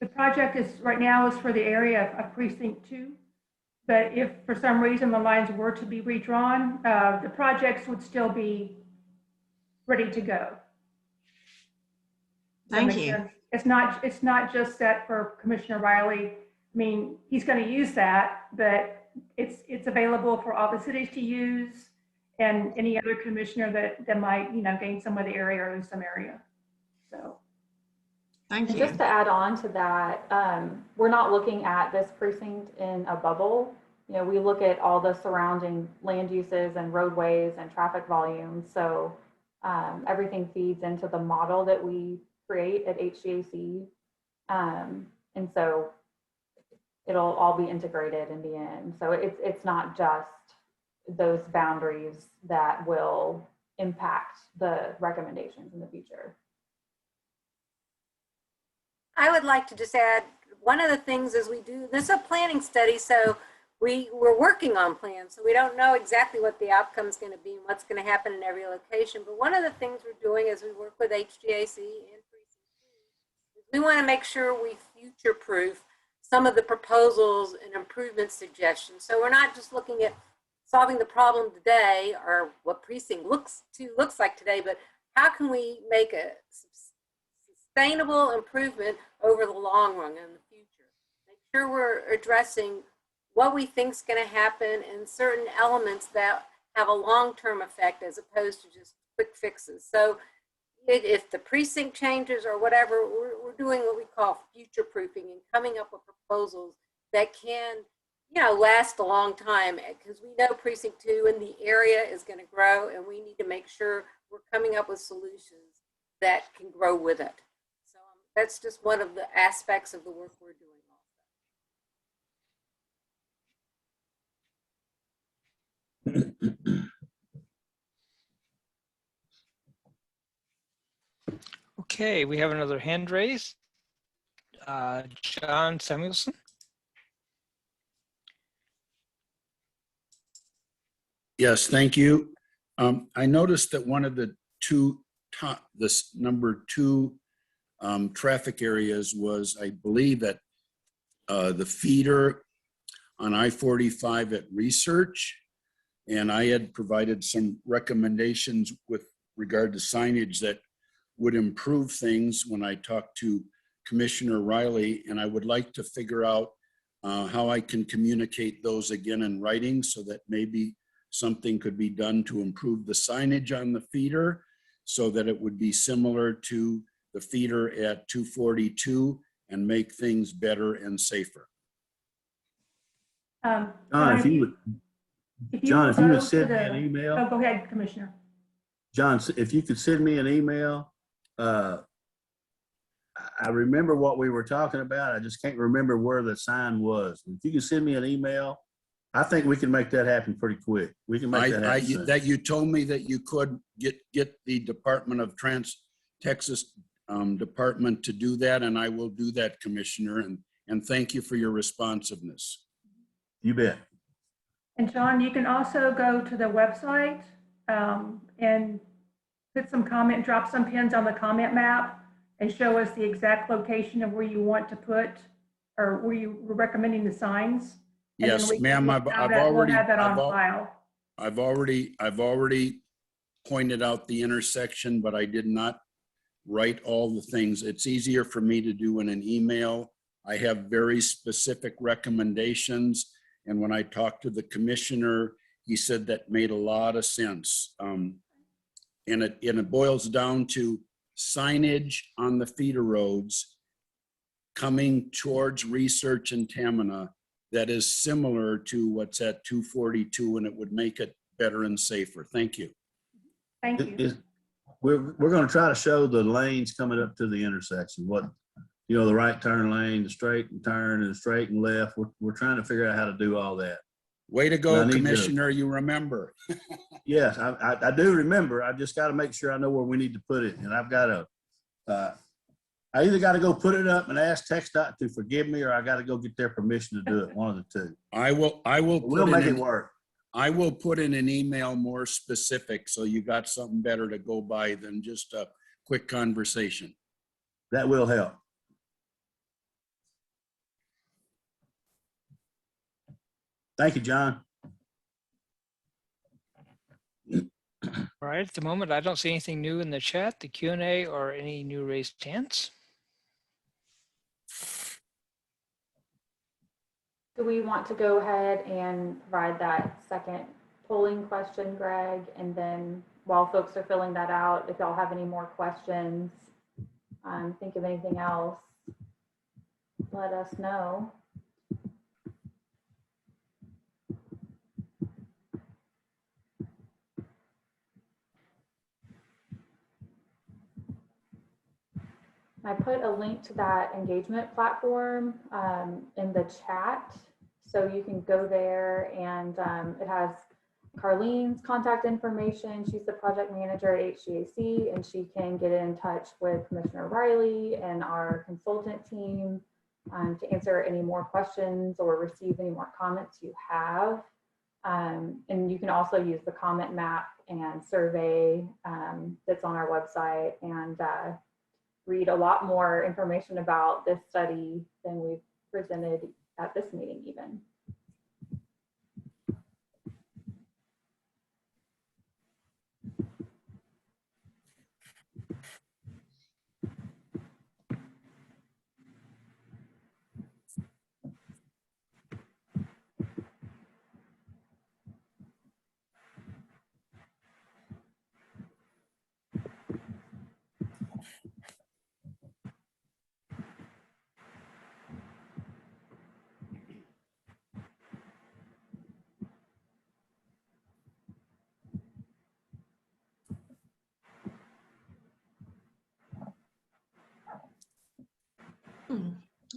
The project is right now is for the area of precinct 2. But if for some reason the lines were to be redrawn, the projects would still be ready to go. Thank you. Sense? It's not just set for Commissioner Riley. I mean, he's going to use that, but it's available for all the cities to use and any other commissioner that might, gain some of the area or lose some area. So. Thank you. Just to add on to that, we're not looking at this precinct in a bubble. We look at all the surrounding land uses and roadways and traffic volumes. So everything feeds into the model that we create at HGAC. And so it'll all be integrated in the end. So it's not just those boundaries that will impact the recommendations in the future. I would like to just add, one of the things is this is a planning study, so we're working on plans, so we don't know exactly what the outcome is going to be and what's going to happen in every location. But one of the things we're doing as we work with HGAC and Precinct 2 is we want to make sure we future-proof some of the proposals and improvement suggestions. So we're not just looking at solving the problem today or what Precinct looks like today, but how can we make a sustainable improvement over the long run in the future. Make sure we're addressing what we think is going to happen and certain elements that have a long-term effect as opposed to just quick fixes. So if the precinct changes or whatever, we're doing what we call future-proofing and coming up with proposals that can, last a long time, because we know Precinct 2 in the area is going to grow, and we need to make sure we're coming up with solutions that can grow with it. That's just one of the aspects of the work we're doing also. Okay, we have another hand raised. John Samuelson. Yes, thank you. I noticed that one of the this number 2 traffic areas was, I believe, at the feeder on I-45 at Research. And I had provided some recommendations with regard to signage that would improve things when I talked to Commissioner Riley. And I would like to figure out how I can communicate those again in writing so that maybe something could be done to improve the signage on the feeder so that it would be similar to the feeder at 242 and make things better and safer. John, if you would send me an email. Oh, go ahead, Commissioner. John, if you could send me an email. I remember what we were talking about. I just can't remember where the sign was. If you could send me an email, I think we can make that happen pretty quick. We can make that happen. That you told me that you could get the Department of Texas Department to do that, and I will do that, Commissioner. And thank you for your responsiveness. You bet. And John, you can also go to the website and put some comment, drop some pins on the comment map and show us the exact location of where you want to put or where you were recommending the signs. Yes, ma'am. I've already pointed out the intersection, but I did not write all the things. It's easier for me to do in an email. I have very specific recommendations, And when I talked to the commissioner, he said that made a lot of sense. And it boils down to signage on the feeder roads coming towards Research and Tamina that is similar to what's at 242, and it would make it better and safer. Thank you. Thank you. We're going to try to show the lanes coming up to the intersection, the right turn lane, the straight and turn, and straight and left. We're trying to figure out how to do all that. Way to go, Commissioner, you remember. Yes, I do remember. I just got to make sure I know where we need to put it. And I've got to, I either got to go put it up and ask TxDOT to forgive me, or I got to go get their permission to do it, one of the two. We'll make it work. I will put in an email more specific, so you got something better to go by than just a quick conversation. That will help. Thank you, John. All right, at the moment, I don't see anything new in the chat, the Q&A, or any new raised hands. Do we want to go ahead and provide that second polling question, Greg? And then while folks are filling that out, if y'all have any more questions, think of anything else, let us know. I put a link to that engagement platform in the chat, so you can go there, and it has Carlene's contact information. She's the project manager at HGAC, and she can get in touch with Commissioner Riley and our consultant team to answer any more questions or receive any more comments you have. And you can also use the comment map and survey that's on our website, and read a lot more information about this study than we've presented at this meeting even.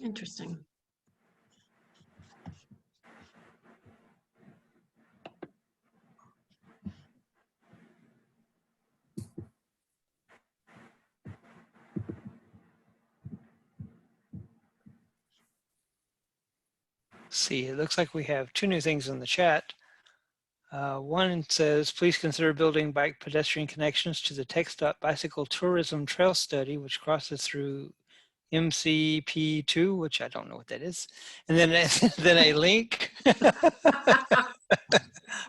Interesting. See, it looks like we have two new things in the chat. One says, please consider building bike pedestrian connections to the TxDOT bicycle tourism trail study, which crosses through MCP2, which I don't know what that is. And then, then a link.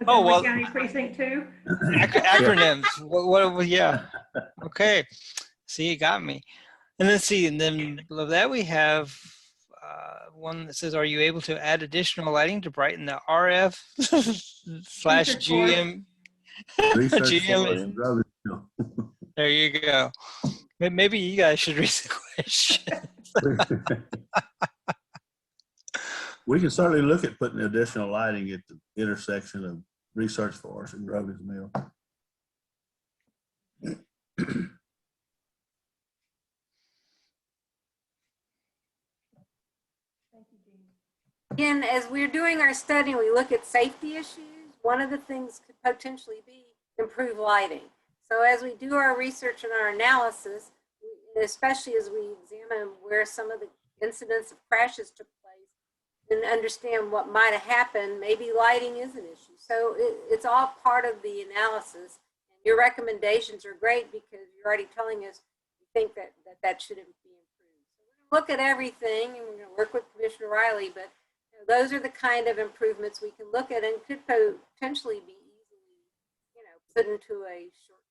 Oh, well, County Precinct 2. acronyms. Yeah. Okay. See, it got me. And then see, and then below that we have one that says, are you able to add additional lighting to brighten the RF slash GM? GM. There you go. Maybe you guys should read the question. We can certainly look at putting additional lighting at the intersection of Research Forest and Roby's Mill. Again, as we're doing our study, we look at safety issues. One of the things could potentially be improved lighting. So as we do our research and our analysis, especially as we examine where some of the incidents of crashes took place and understand what might have happened, maybe lighting is an issue. So it's all part of the analysis. And your recommendations are great because you're already telling us you think that should be improved. So we're going to look at everything, and we're going to work with Commissioner Riley, but those are the kind of improvements we can look at and could potentially be easily, put into a short-term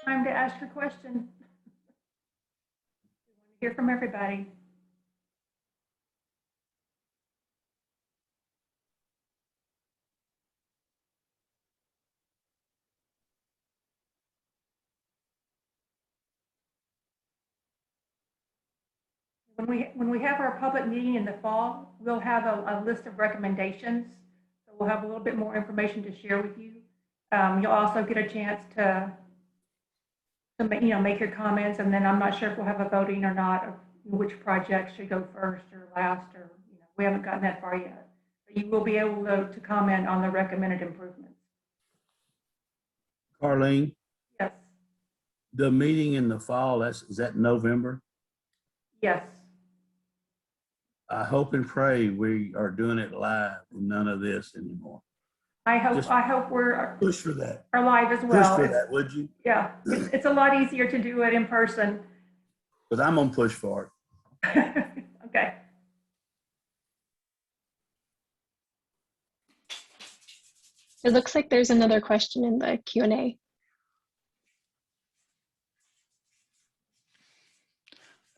Time to ask your question. We want to hear from everybody. When we have our public meeting in the fall, we'll have a list of recommendations. So we'll have a little bit more information to share with you. You'll also get a chance to make your comments, and then I'm not sure if we'll have a voting or not of which project should go first or last, or we haven't gotten that far yet. But you will be able to comment on the recommended improvements. Carlene, Yes. the meeting in the fall, is that November? Yes. I hope and pray we are doing it live and none of this anymore. I Just hope we're push for that. are live as well. Push for that, would you? Yeah, it's a lot easier to do it in person. Because I'm gonna push for it. Okay. It looks like there's another question in the Q&A.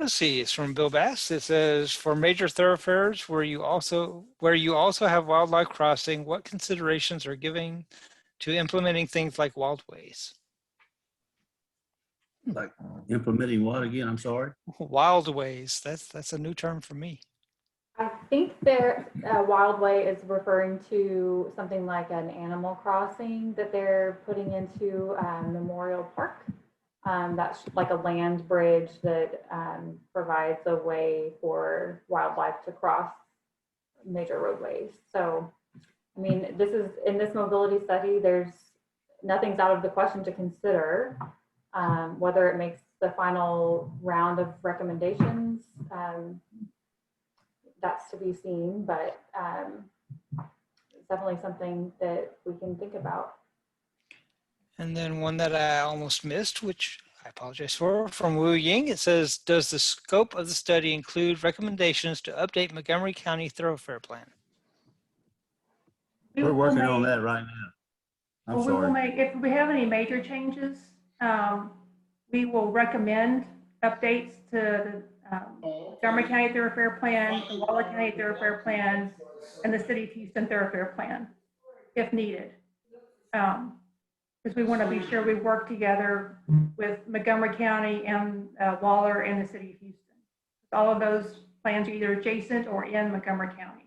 Let's see, it's from Bill Bass. It says, for major thoroughfares where you also have wildlife crossing, what considerations are given to implementing things like wildways? Like implementing what again? I'm sorry. Wildways, that's a new term for me. I think their wildway is referring to something like an animal crossing that they're putting into Memorial Park. That's like a land bridge that provides a way for wildlife to cross major roadways. So, I mean, in this mobility study, nothing's out of the question to consider. Whether it makes the final round of recommendations, that's to be seen, but it's definitely something that we can think about. And then one that I almost missed, which I apologize for, from Wu Ying, it says, does the scope of the study include recommendations to update Montgomery County Thoroughfare Plan? We're working on that right now. I'm sorry. If we have any major changes, we will recommend updates to the Montgomery County Thoroughfare Plan, the Waller County Thoroughfare Plan, and the City of Houston Thoroughfare Plan, if needed. Because we want to be sure we work together with Montgomery County and Waller and the City of Houston. All of those plans are either adjacent or in Montgomery County.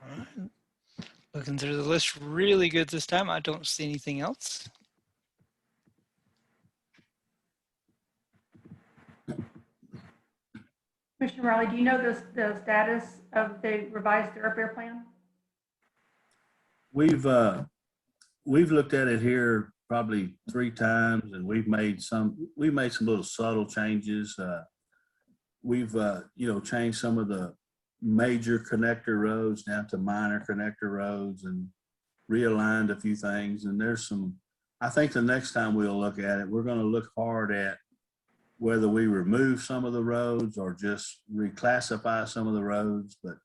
All right. Looking through the list really good this time. I don't see anything else. Commissioner Riley, do you know the status of the revised thoroughfare plan? We've looked at it here probably 3 times, and we've made some little subtle changes. We've changed some of the major connector roads down to minor connector roads and realigned a few things. And I think the next time we'll look at it, we're going to look hard at whether we remove some of the roads or just reclassify some of the roads. But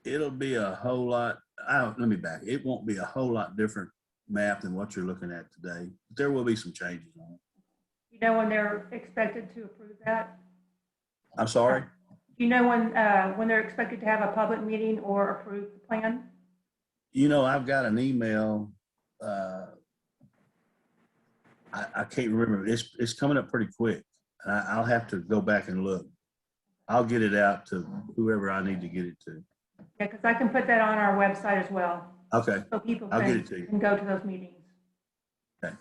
it'll be a whole lot. Let me back. It won't be a whole lot different map than what you're looking at today. But there will be some changes on it. You know when they're expected to approve that? I'm sorry? You know when they're expected to have a public meeting or approve the plan? I've got an email. I can't remember. It's coming up pretty quick. I'll have to go back and look. I'll get it out to whoever I need to get it to. Yeah, because I can put that on our website as well. Okay. So people I'll get it to you. can go to those meetings. Okay.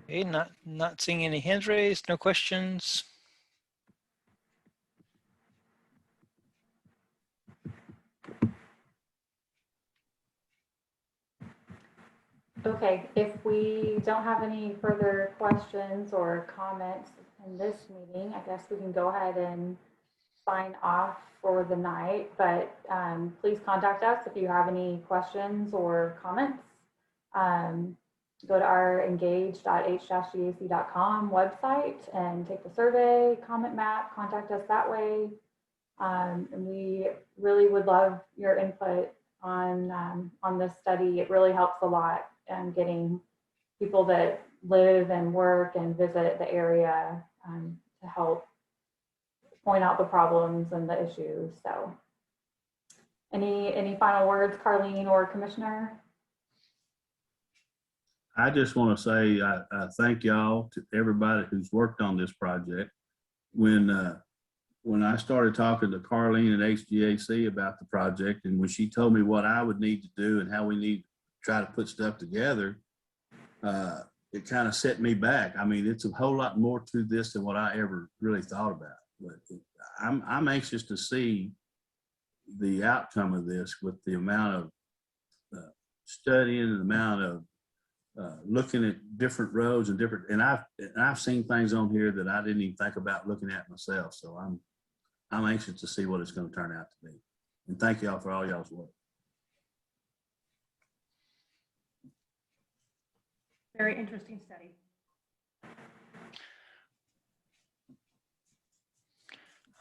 Okay, not seeing any hands raised, no questions. Okay, if we don't have any further questions or comments in this meeting, I guess we can go ahead and sign off for the night, but please contact us if you have any questions or comments. Go to our engage.h-gac.com website and take the survey, comment map, contact us that way. And we really would love your input on this study. It really helps a lot in getting people that live and work and visit the area to help point out the problems and the issues. So any final words, Carlene or Commissioner? I just want to say I thank y'all, to everybody who's worked on this project. When I started talking to Carlene at HGAC about the project, and when she told me what I would need to do and how we need to try to put stuff together, it kind of set me back. I mean, it's a whole lot more to this than what I ever really thought about. But I'm anxious to see the outcome of this with the amount of studying and the amount of looking at different roads and and I've seen things on here that I didn't even think about looking at myself. So I'm anxious to see what it's going to turn out to be. And thank y'all for all y'all's work. Very interesting study.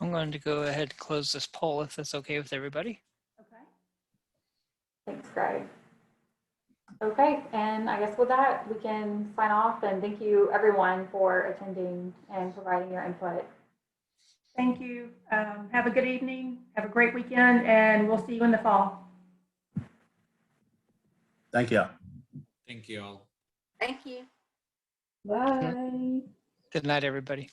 I'm going to go ahead and close this poll if that's okay with everybody. Okay. Thanks, Greg. Okay, and I guess with that, we can sign off, and thank you everyone for attending and providing your input. Thank you. Have a good evening. Have a great weekend, and we'll see you in the fall. Thank y'all. Thank you all. Thank you. Bye. Good night, everybody.